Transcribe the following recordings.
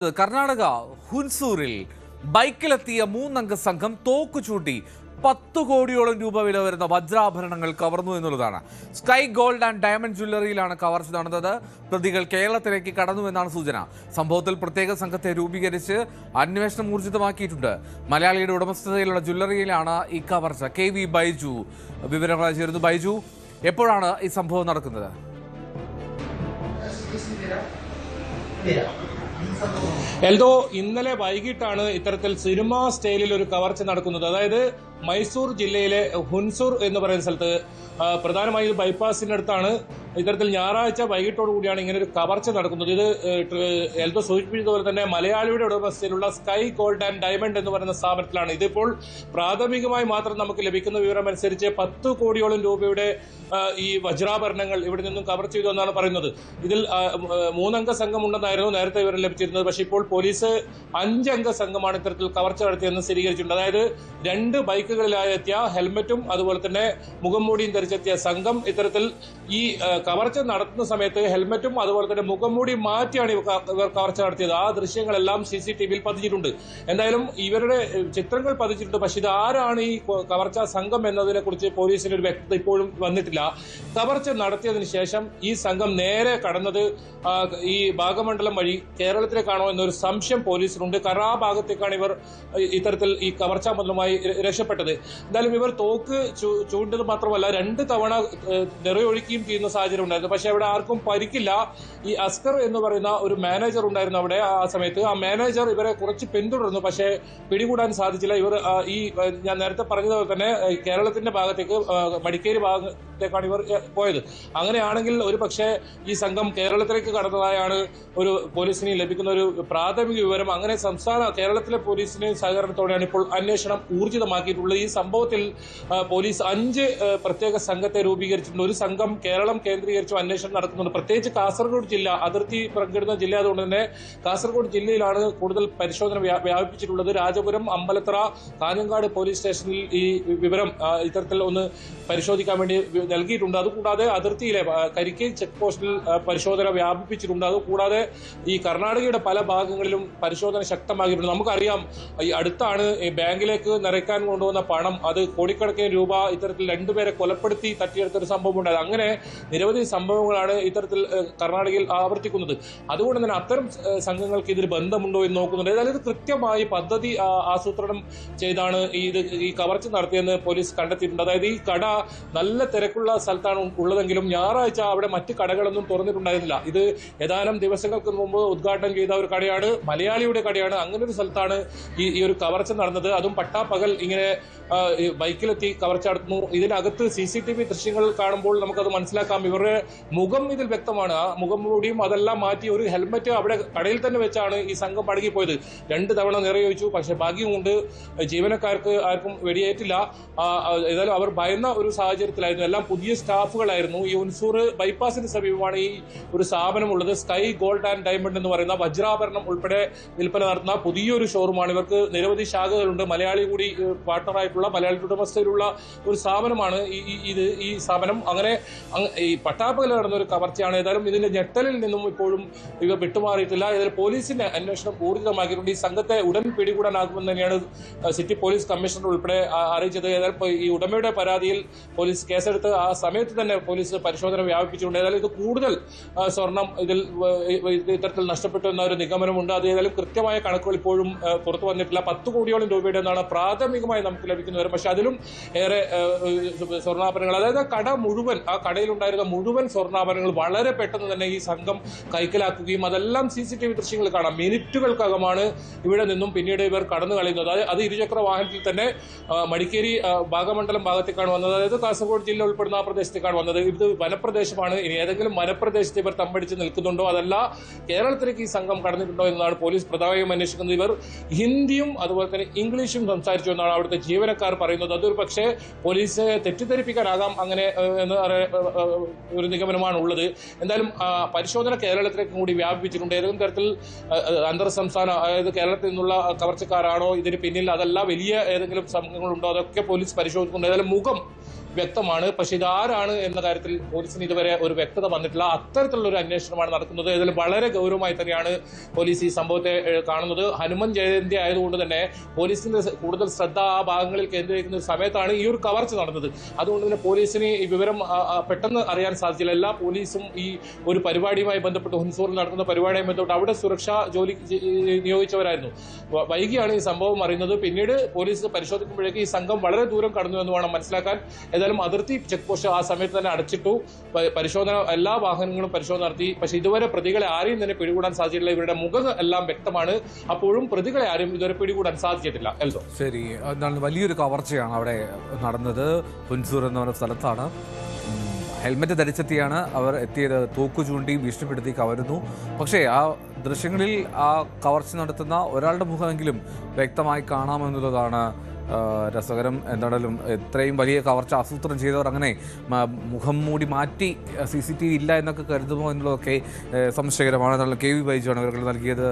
കർണാടക ഹുൻസൂരിൽ ബൈക്കിലെത്തിയ മൂന്നംഗ സംഘം തോക്കുചൂണ്ടി 10 കോടിയോളം രൂപ വില വരുന്ന വജ്രാഭരണങ്ങൾ കവർന്നു എന്നുള്ളതാണ്. സ്കൈ ഗോൾഡ് ആൻഡ് ഡയമണ്ട് ജ്വല്ലറിയിലാണ് കവർച്ച നടന്നത്. പ്രതികൾ കേരളത്തിലേക്ക് കടന്നുവെന്നാണ് സൂചന. സംഭവത്തിൽ പ്രത്യേക സംഘത്തെ രൂപീകരിച്ച് അന്വേഷണം ഊർജിതമാക്കിയിട്ടുണ്ട്. മലയാളിയുടെ ഉടമസ്ഥതയിലുള്ള ജ്വല്ലറിയിലാണ് ഈ കവർച്ച. KV ബൈജു വിവരങ്ങൾ ചേരുന്നു. ബൈജു, എപ്പോഴാണ് ഈ സംഭവം നടക്കുന്നത്? എൽദോ, ഇന്നലെ വൈകിട്ടാണ് ഇത്തരത്തിൽ സിനിമാ സ്റ്റൈലിൽ ഒരു കവർച്ച നടക്കുന്നത്. അതായത് മൈസൂർ ജില്ലയിലെ ഹുൻസൂർ എന്ന് പറയുന്ന സ്ഥലത്ത്, പ്രധാനമായും ബൈപ്പാസിനടുത്താണ് ഇത്തരത്തിൽ ഞായറാഴ്ച വൈകിട്ടോടു കൂടിയാണ് ഇങ്ങനെ ഒരു കവർച്ച നടക്കുന്നത്. ഇത് എൽദോ സൂചിപ്പിച്ചതുപോലെ തന്നെ മലയാളിയുടെ ഉടമസ്ഥയിലുള്ള സ്കൈ ഗോൾഡ് ആൻഡ് ഡയമണ്ട് എന്ന് പറയുന്ന സ്ഥാപനത്തിലാണ്. ഇതിപ്പോൾ പ്രാഥമികമായി മാത്രം നമുക്ക് ലഭിക്കുന്ന വിവരം അനുസരിച്ച് 10 കോടിയോളം രൂപയുടെ ഈ വജ്രാഭരണങ്ങൾ ഇവിടെ നിന്നും കവർ ചെയ്തു എന്നാണ് പറയുന്നത്. ഇതിൽ 3 അംഗ സംഘം ഉണ്ടെന്നായിരുന്നു നേരത്തെ വിവരം ലഭിച്ചിരുന്നത്. പക്ഷേ ഇപ്പോൾ പോലീസ് 5 അംഗ സംഘമാണ് ഇത്തരത്തിൽ കവർച്ച നടത്തിയെന്ന് സ്ഥിരീകരിച്ചിട്ടുണ്ട്. അതായത് 2 ബൈക്കുകളിലായി എത്തിയ ഹെൽമറ്റും അതുപോലെ തന്നെ മുഖം മൂടിയും ധരിച്ചെത്തിയ സംഘം ഇത്തരത്തിൽ ഈ കവർച്ച നടത്തുന്ന സമയത്ത് ഹെൽമറ്റും അതുപോലെ തന്നെ മുഖം മൂടി മാറ്റിയാണ് ഇവർ കവർച്ച നടത്തിയത്. ആ ദൃശ്യങ്ങളെല്ലാം CCTVയിൽ പതിച്ചിട്ടുണ്ട്. എന്തായാലും ഇവരുടെ ചിത്രങ്ങൾ പതിച്ചിട്ടുണ്ട്. പക്ഷേ ഇത് ആരാണ് ഈ കവർച്ച സംഘം എന്നതിനെ കുറിച്ച് പോലീസിന് ഒരു വ്യക്തത ഇപ്പോഴും വന്നിട്ടില്ല. കവർച്ച നടത്തിയതിനു ശേഷം ഈ സംഘം നേരെ കടന്നത് ഈ ഭാഗമണ്ഡലം വഴി കേരളത്തിലേക്കാണോ എന്നൊരു സംശയം പോലീസിനുണ്ട്. കാരണം ആ ഭാഗത്തേക്കാണ് ഇവർ ഇത്തരത്തിൽ ഈ കവർച്ചാ മുതലുമായി രക്ഷപ്പെട്ടത്. എന്തായാലും ഇവർ തോക്ക് ചൂണ്ടത് മാത്രമല്ല 2 തവണ നിറയൊഴിക്കുകയും ചെയ്യുന്ന സാഹചര്യം ഉണ്ടായിരുന്നു. പക്ഷെ അവിടെ ആർക്കും പരിക്കില്ല. ഈ അസ്കർ എന്ന് പറയുന്ന ഒരു മാനേജർ ഉണ്ടായിരുന്നു അവിടെ ആ സമയത്ത്. ആ മാനേജർ ഇവരെ കുറച്ച് പിന്തുടർന്നു, പക്ഷേ പിടികൂടാൻ സാധിച്ചില്ല. ഇവർ ഈ ഞാൻ നേരത്തെ പറഞ്ഞതുപോലെ തന്നെ കേരളത്തിന്റെ ഭാഗത്തേക്ക് മടിക്കേരി ഭാഗത്തേക്കാണ് ഇവർ പോയത്. അങ്ങനെയാണെങ്കിൽ ഒരു പക്ഷേ ഈ സംഘം കേരളത്തിലേക്ക് കടന്നതായാണ് ഒരു പോലീസിന് ലഭിക്കുന്ന ഒരു പ്രാഥമിക വിവരം. അങ്ങനെ കേരളത്തിലെ പോലീസിന് സഹകരണത്തോടെയാണ് ഇപ്പോൾ അന്വേഷണം ഊർജിതമാക്കിയിട്ടുള്ളത്. ഈ സംഭവത്തിൽ പോലീസ് 5 പ്രത്യേക സംഘത്തെ രൂപീകരിച്ചിട്ടുണ്ട്. ഒരു സംഘം കേരളം കേന്ദ്രീകരിച്ചും അന്വേഷണം നടത്തുന്നുണ്ട്. പ്രത്യേകിച്ച് കാസർഗോഡ് ജില്ല അതിർത്തി പങ്കിടുന്ന ജില്ല ആയതുകൊണ്ട് തന്നെ കാസർഗോഡ് ജില്ലയിലാണ് കൂടുതൽ പരിശോധന വ്യാപിപ്പിച്ചിട്ടുള്ളത്. രാജപുരം, അമ്പലത്തറ, കാഞ്ഞങ്ങാട് പോലീസ് സ്റ്റേഷനിൽ ഈ വിവരം ഇത്തരത്തിൽ ഒന്ന് പരിശോധിക്കാൻ വേണ്ടി നൽകിയിട്ടുണ്ട്. അതുകൂടാതെ അതിർത്തിയിലെ കരിക്കൈ ചെക്ക് പോസ്റ്റിൽ പരിശോധന വ്യാപിപ്പിച്ചിട്ടുണ്ട്. അതുകൂടാതെ ഈ കർണാടകയുടെ പല ഭാഗങ്ങളിലും പരിശോധന ശക്തമാക്കിയിട്ടുണ്ട്. നമുക്കറിയാം, ഈ അടുത്താണ് ഈ ബാങ്കിലേക്ക് നിറയ്ക്കാൻ കൊണ്ടുവന്ന പണം, അത് കോടിക്കണക്കിന് രൂപ ഇത്തരത്തിൽ 2 പേരെ കൊലപ്പെടുത്തി തട്ടിയെടുത്തൊരു സംഭവം ഉണ്ടായത്. അങ്ങനെ നിരവധി സംഭവങ്ങളാണ് ഇത്തരത്തിൽ കർണാടകയിൽ ആവർത്തിക്കുന്നത്. അതുകൊണ്ട് തന്നെ അത്തരം സംഘങ്ങൾക്ക് ഇതിൽ ബന്ധമുണ്ടോ എന്ന് നോക്കുന്നുണ്ട്. ഏതായാലും ഇത് കൃത്യമായി പദ്ധതി ആസൂത്രണം ചെയ്താണ് ഈ കവർച്ച നടത്തിയെന്ന് പോലീസ് കണ്ടെത്തിയിട്ടുണ്ട്. അതായത് ഈ കട നല്ല തിരക്കുള്ള സ്ഥലത്താണ് ഉള്ളതെങ്കിലും ഞായറാഴ്ച അവിടെ മറ്റ് കടകളൊന്നും തുറന്നിട്ടുണ്ടായിരുന്നില്ല. ഇത് ഏതാനും ദിവസങ്ങൾക്ക് മുമ്പ് ഉദ്ഘാടനം ചെയ്ത ഒരു കടയാണ്, മലയാളിയുടെ കടയാണ്. അങ്ങനെ ഒരു സ്ഥലത്താണ് ഈ ഒരു കവർച്ച നടന്നത്. അതും പട്ടാപ്പകൽ ഇങ്ങനെ ബൈക്കിലെത്തി കവർച്ച നടത്തുന്നു. ഇതിനകത്ത് CCTV ദൃശ്യങ്ങൾ കാണുമ്പോൾ നമുക്കത് മനസ്സിലാക്കാം. ഇവരുടെ മുഖം ഇതിൽ വ്യക്തമാണ്. ആ മുഖം മൂടിയും അതെല്ലാം മാറ്റി ഒരു ഹെൽമറ്റ് അവിടെ കടയിൽ തന്നെ വെച്ചാണ് ഈ സംഘം മടങ്ങിപ്പോയത്. 2 തവണ നിറയൊഴിച്ചു, പക്ഷെ ഭാഗ്യമുണ്ട് ജീവനക്കാർക്ക് ആർക്കും വെടിയേറ്റില്ല. ഏതായാലും അവർ ഭയന്ന ഒരു സാഹചര്യത്തിലായിരുന്നു. എല്ലാം പുതിയ സ്റ്റാഫുകളായിരുന്നു. ഈ ഹുൻസൂർ ബൈപ്പാസിന് സമീപമാണ് ഈ ഒരു സ്ഥാപനമുള്ളത്. സ്കൈ ഗോൾഡ് ആൻഡ് ഡയമണ്ട് എന്ന് പറയുന്ന വജ്രാഭരണം ഉൾപ്പെടെ വിൽപ്പന നടത്തുന്ന പുതിയൊരു ഷോറൂമാണ്. ഇവർക്ക് നിരവധി ശാഖകളുണ്ട്. മലയാളി കൂടി പാർട്ണറായിട്ടുള്ള മലയാളി ഉടമസ്ഥയിലുള്ള ഒരു സ്ഥാപനമാണ് ഈ സ്ഥാപനം. അങ്ങനെ ഈ പട്ടാപ്പകൽ നടന്ന ഒരു കവർച്ചയാണ്. ഏതായാലും ഇതിന്റെ ഞെട്ടലിൽ നിന്നും ഇപ്പോഴും ഇവ വിട്ടുമാറിയിട്ടില്ല. ഏതായാലും പോലീസിന്റെ അന്വേഷണം ഊർജിതമാക്കിയിട്ടുണ്ട്. ഈ സംഘത്തെ ഉടൻ പിടികൂടാനാകുമെന്ന് തന്നെയാണ് സിറ്റി പോലീസ് കമ്മീഷണർ ഉൾപ്പെടെ അറിയിച്ചത്. ഏതായാലും ഈ ഉടമയുടെ പരാതിയിൽ പോലീസ് കേസെടുത്ത് ആ സമയത്ത് തന്നെ പോലീസ് പരിശോധന വ്യാപിപ്പിച്ചിട്ടുണ്ട്. ഏതായാലും ഇത് കൂടുതൽ സ്വർണം ഇത്തരത്തിൽ നഷ്ടപ്പെട്ടു എന്ന ഒരു നിഗമനമുണ്ട്. അത് ഏതായാലും കൃത്യമായ കണക്കുകൾ ഇപ്പോഴും പുറത്തു വന്നിട്ടില്ല. 10 കോടിയോളം രൂപയുടെ എന്നാണ് പ്രാഥമികമായി നമുക്ക് ലഭിക്കുന്ന വരും. പക്ഷെ അതിലും ഏറെ സ്വർണ്ണാഭരണങ്ങൾ, അതായത് ആ കടയിലുണ്ടായിരുന്ന മുഴുവൻ സ്വർണ്ണാഭരണങ്ങൾ വളരെ പെട്ടെന്ന് തന്നെ ഈ സംഘം കൈക്കലാക്കുകയും അതെല്ലാം CCTV ദൃശ്യങ്ങൾ കാണാം. മിനിറ്റുകൾക്കകമാണ് ഇവിടെ നിന്നും പിന്നീട് ഇവർ കടന്നു കളയുന്നത്. അത് ഇരുചക്ര വാഹനത്തിൽ തന്നെ മടിക്കേരി ഭാഗമണ്ഡലം ഭാഗത്തേക്കാണ് വന്നത്. അതായത് കാസർഗോഡ് ജില്ല ഉൾപ്പെടുന്ന ആ പ്രദേശത്തേക്കാണ് വന്നത്. ഇത് വനപ്രദേശമാണ്. ഇനി ഏതെങ്കിലും വനപ്രദേശത്ത് ഇവർ തമ്പടിച്ച് നിൽക്കുന്നുണ്ടോ, അതല്ല കേരളത്തിലേക്ക് ഈ സംഘം കടന്നിട്ടുണ്ടോ എന്നതാണ് പോലീസ് പ്രധാനമായും അന്വേഷിക്കുന്നത്. ഇവർ ഹിന്ദിയും അതുപോലെ തന്നെ ഇംഗ്ലീഷും സംസാരിച്ചു എന്നാണ് അവിടുത്തെ ജീവനക്കാർ പറയുന്നത്. അതൊരു പക്ഷേ പോലീസ് തെറ്റിദ്ധരിപ്പിക്കാനാകാം അങ്ങനെ എന്ന് ഒരു നിഗമനമാണ് ഉള്ളത്. എന്തായാലും പരിശോധന കേരളത്തിലേക്ക് കൂടി വ്യാപിപ്പിച്ചിട്ടുണ്ട്. ഏതെങ്കിലും തരത്തിൽ അന്തർ സംസ്ഥാന, അതായത് കേരളത്തിൽ നിന്നുള്ള കവർച്ചക്കാരാണോ ഇതിന് പിന്നിൽ, അതല്ല വലിയ ഏതെങ്കിലും സംഘങ്ങളുണ്ടോ, അതൊക്കെ പോലീസ് പരിശോധിക്കുന്നുണ്ട്. ഏതായാലും മുഖം വ്യക്തമാണ്. പക്ഷെ ഇതാരാണ് എന്ന കാര്യത്തിൽ പോലീസിന് ഇതുവരെ ഒരു വ്യക്തത വന്നിട്ടില്ല. അത്തരത്തിലുള്ള ഒരു അന്വേഷണമാണ് നടക്കുന്നത്. ഇതിൽ വളരെ ഗൗരവമായി തന്നെയാണ് പോലീസ് ഈ സംഭവത്തെ കാണുന്നത്. ഹനുമാൻ ജയന്തി ആയതുകൊണ്ട് തന്നെ പോലീസിന്റെ കൂടുതൽ ശ്രദ്ധ ആ ഭാഗങ്ങളിൽ കേന്ദ്രീകരിക്കുന്ന ഒരു സമയത്താണ് ഈ ഒരു കവർച്ച നടന്നത്. അതുകൊണ്ട് തന്നെ പോലീസിന് ഈ വിവരം പെട്ടെന്ന് അറിയാൻ സാധിച്ചില്ല. എല്ലാ പോലീസും ഈ ഒരു പരിപാടിയുമായി ബന്ധപ്പെട്ട് ഹുൻസൂറിൽ നടക്കുന്ന പരിപാടിയുമായി ബന്ധപ്പെട്ട് അവിടെ സുരക്ഷാ ജോലി നിയോഗിച്ചവരായിരുന്നു. വൈകിയാണ് ഈ സംഭവം അറിയുന്നത്. പിന്നീട് പോലീസ് പരിശോധിക്കുമ്പോഴേക്ക് ഈ സംഘം വളരെ ദൂരം കടന്നു എന്ന് വേണം മനസ്സിലാക്കാൻ. ഏതായാലും അതിർത്തി ചെക്ക് പോസ്റ്റ് ആ സമയത്ത് തന്നെ അടച്ചിട്ടു. പരിശോധന എല്ലാ വാഹനങ്ങളും പരിശോധന നടത്തി. പക്ഷെ ഇതുവരെ പ്രതികളെ ആരെയും തന്നെ പിടികൂടാൻ സാധിച്ചിട്ടില്ല. ഇവരുടെ മുഖം എല്ലാം വ്യക്തമാണ്. അപ്പോഴും പ്രതികളെ ആരും ഇതുവരെ പിടികൂടാൻ സാധിച്ചിട്ടില്ല. എൽദോ, ശരി, എന്താണ് വലിയൊരു കവർച്ചയാണ് അവിടെ നടന്നത്. ഹുൻസൂർ എന്ന പറയുന്ന സ്ഥലത്താണ്. ഹെൽമെറ്റ് ധരിച്ചെത്തിയാണ് അവർ എത്തിയത്. തോക്കു ചൂണ്ടി ഭീഷണിപ്പെടുത്തി കവരുന്നു. പക്ഷേ ആ ദൃശ്യങ്ങളിൽ ആ കവർച്ച നടത്തുന്ന ഒരാളുടെ മുഖമെങ്കിലും വ്യക്തമായി കാണാമെന്നുള്ളതാണ് രസകരം. എന്താണെങ്കിലും ഇത്രയും വലിയ കവർച്ച ആസൂത്രണം ചെയ്തവർ അങ്ങനെ മുഖം മൂടി മാറ്റി CCTV ഇല്ല എന്നൊക്കെ കരുതുമോ എന്നുള്ളതൊക്കെ സംശയകരമാണ്. എന്നുള്ള KV ബൈജുവാണ് ഇവർക്ക് നൽകിയത്.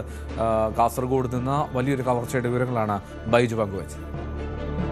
കാസർഗോഡ് നിന്ന് വലിയൊരു കവർച്ചയുടെ വിവരങ്ങളാണ് ബൈജു പങ്കുവച്ചത്.